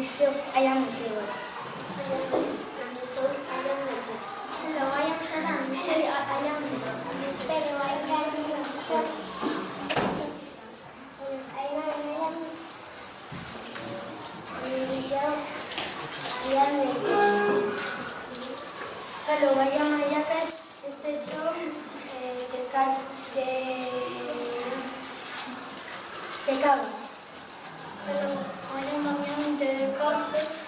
So I am Michaela. So I am Mrs. Hello, I am Sana. Michelle, I am Miss. Hello, I am Michelle. I am Michelle. I am Hello, I am Ayaka. Este son de Cabo. Hello, I am Marianne de Corte.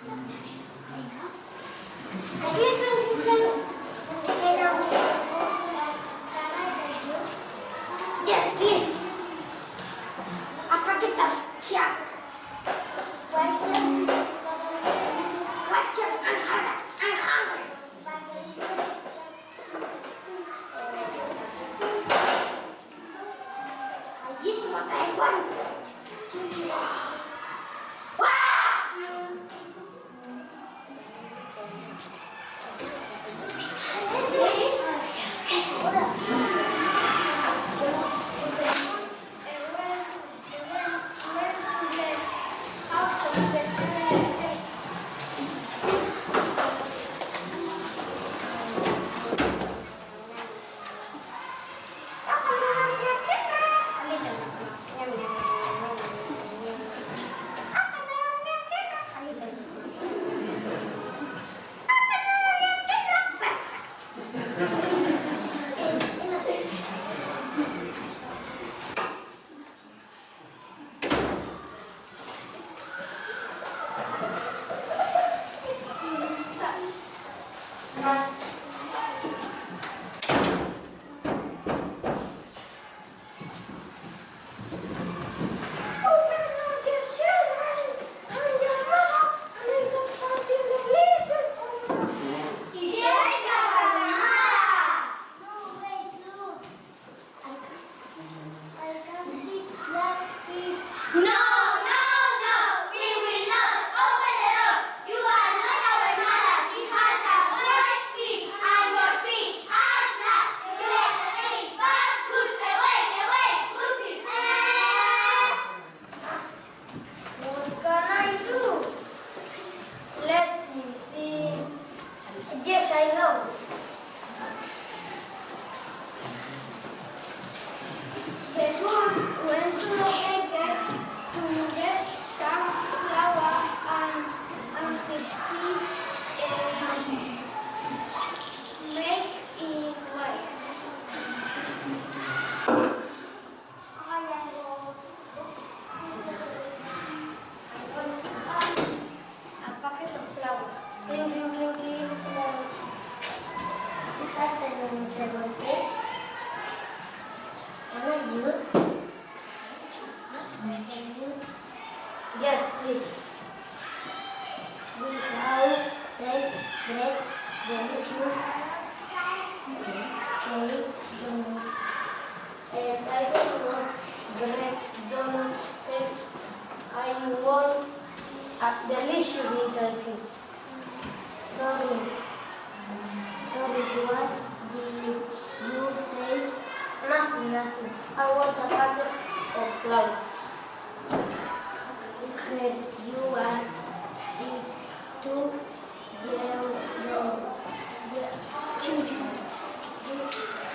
Yes, please. Apa kita siap? Wajib and hungry. I eat what I want. Yes, I know. The dwarf went to the market to get some flour and his teeth make it white. A packet of flour. Cling, cling, cling, cling. Hasta donde golpeé. Yes, please. We have fresh bread, delicious cake, donuts. And I don't want bread, donuts, cakes. I want a delicious little cake. Sorry, what did you say? Nothing. I want a packet of flour. Could you add it to the children?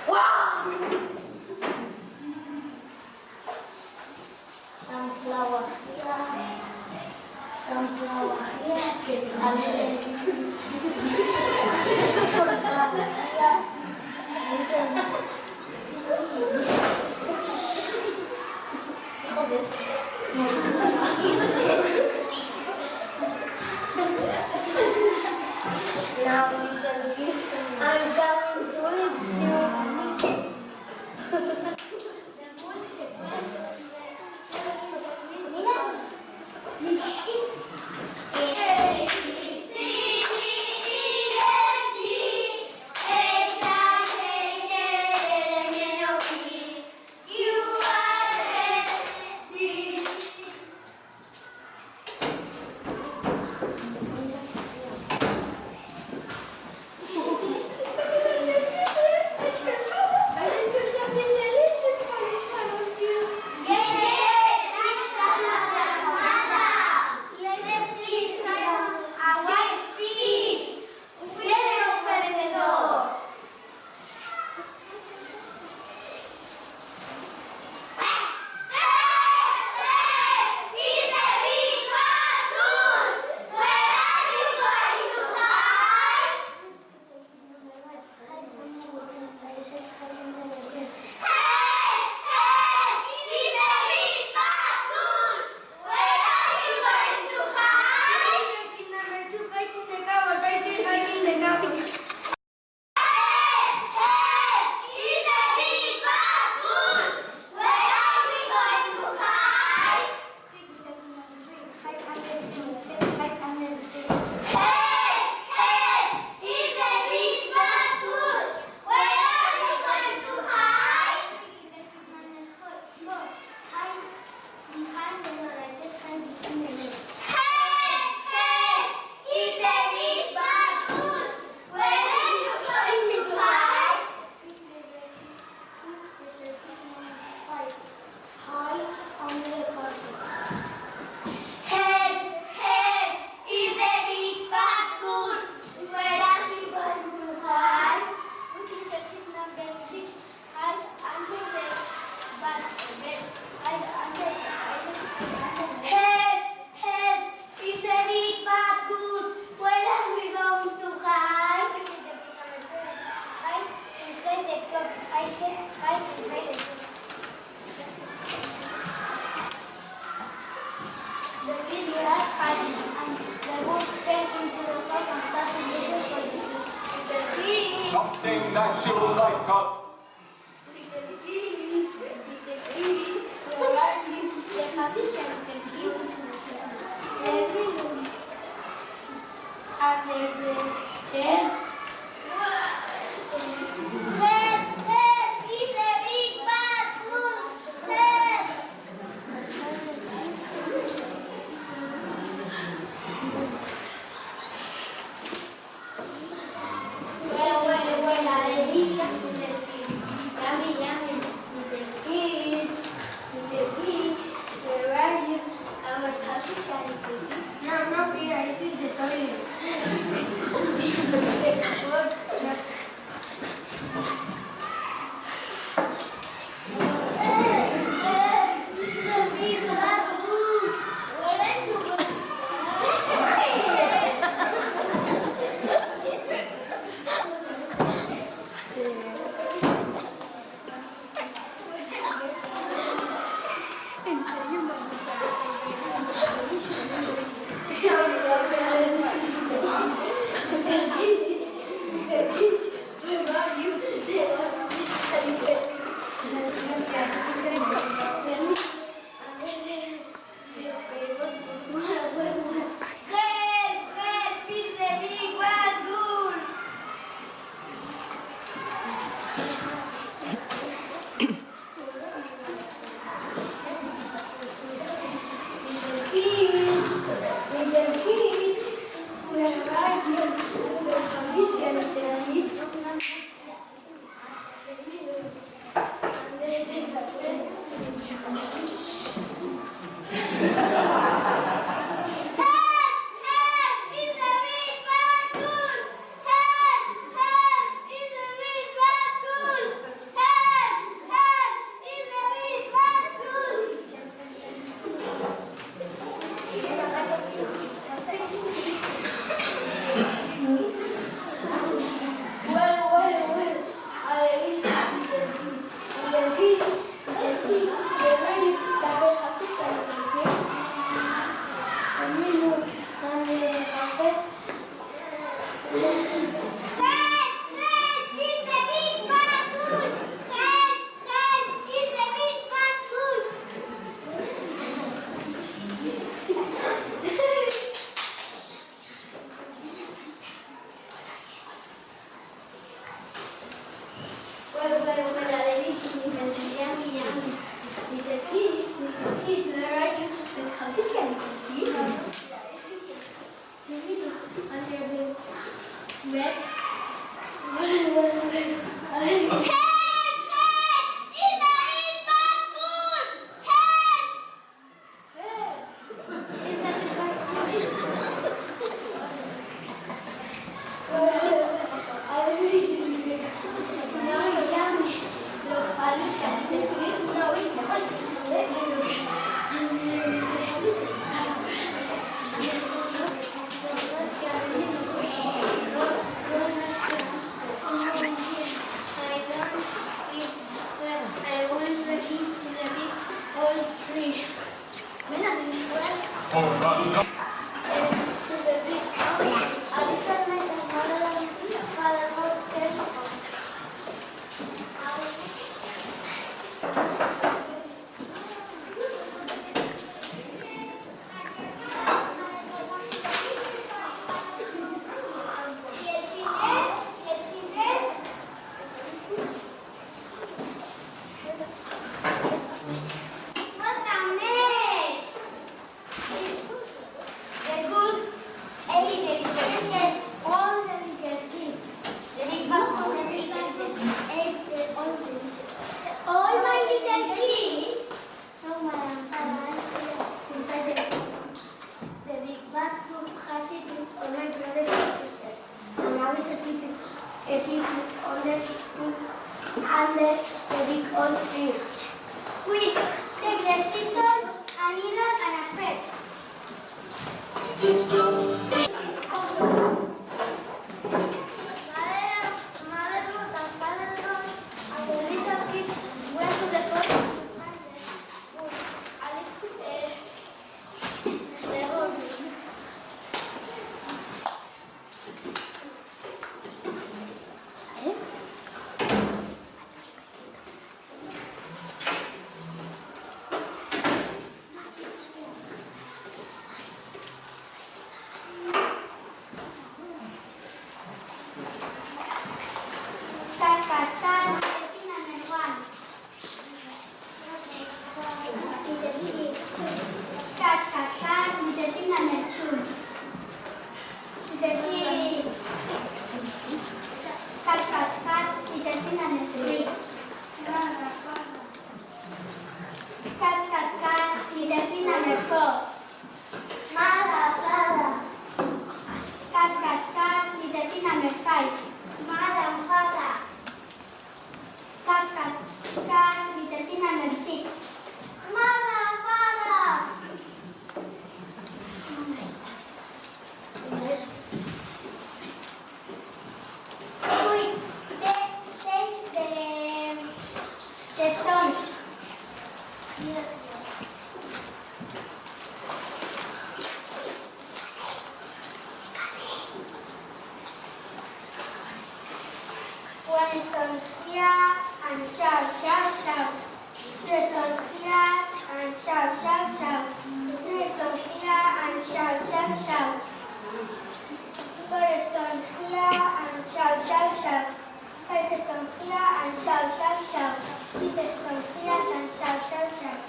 Wow! Sunflower here. Sunflower Now we can give. I'm going to eat you. high on the carpet. Head, head is the big bad moon. Where are we going to hide? Looking at it number 6, hide under the bed. Hide under the Head, head is the big bad moon. Where are we going to hide? Looking at the number 7, hide inside the clock. I said hide inside the clock. The video hiding and the wolf gets into the house and starts to make the noises. The kids. Something that you like up. Little kids, where are you? The happy son can give it to myself. Every room. Under the chair. Head, head is the big bad moon. Head. Buena, Elisa, little kids. Yummy, little kids. Little kids, where are you? Our happy son is waiting. No, Priya, this is the toilet. Head, head is the big bad moon. Little kids, where are you? The happy son is waiting. One stone here and shout, shout, shout. Two stone here and shout, shout, shout. Three stone here and shout, shout, shout. Four stone here and shout, shout, shout. Five stone here and shout, shout, shout. Six stone here and shout, shout, shout.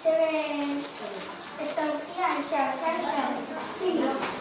Seven stone here and shout, shout, shout. Please.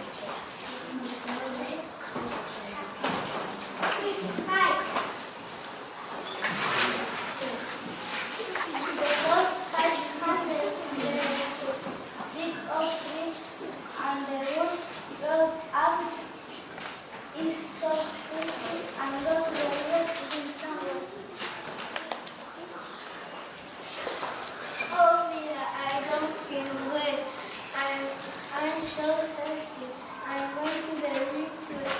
I'm so thirsty. I'm going to the river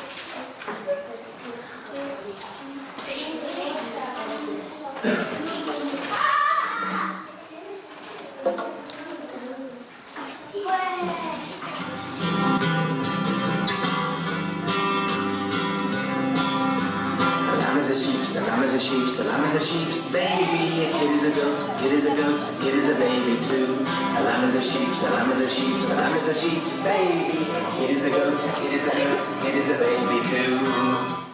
A lamb is a sheep, a lamb is a sheep, baby. A kid is a goat, a kid is a goat, a kid is a baby too. A lamb is a sheep, a lamb is a sheep, a lamb is a sheep, baby. A kid is a goat, a kid is a goat, a kid is a baby too.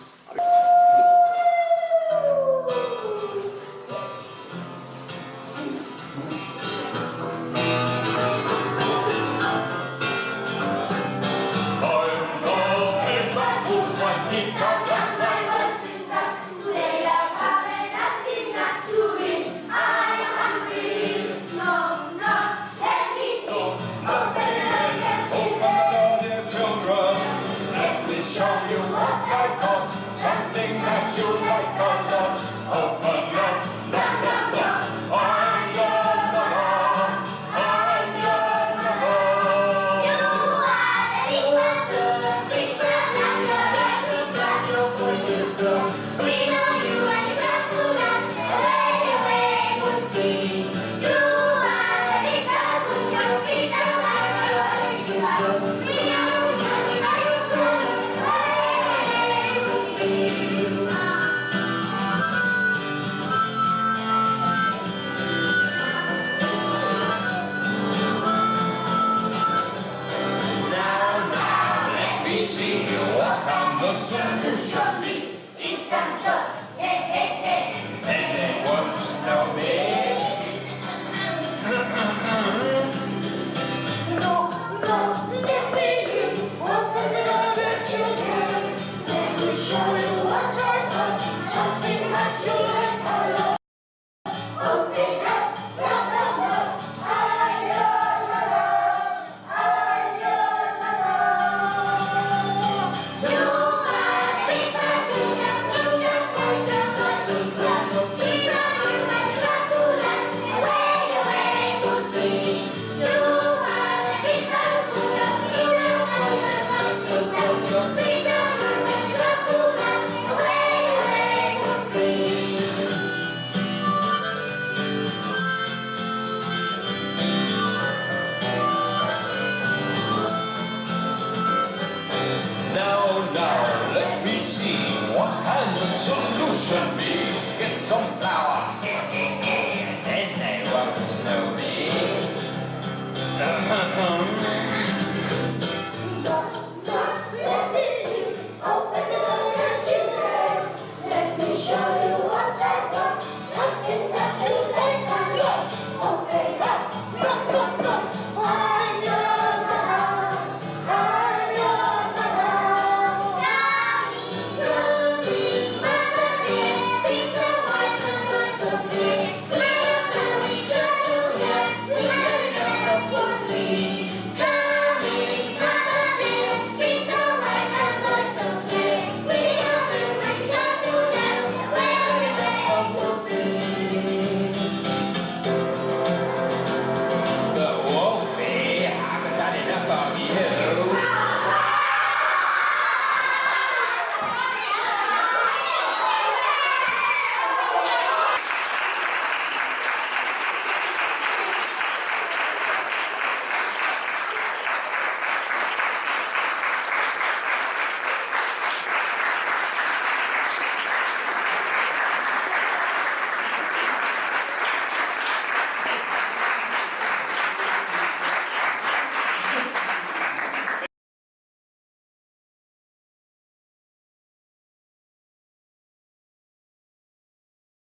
Now, let me see what can the solution be.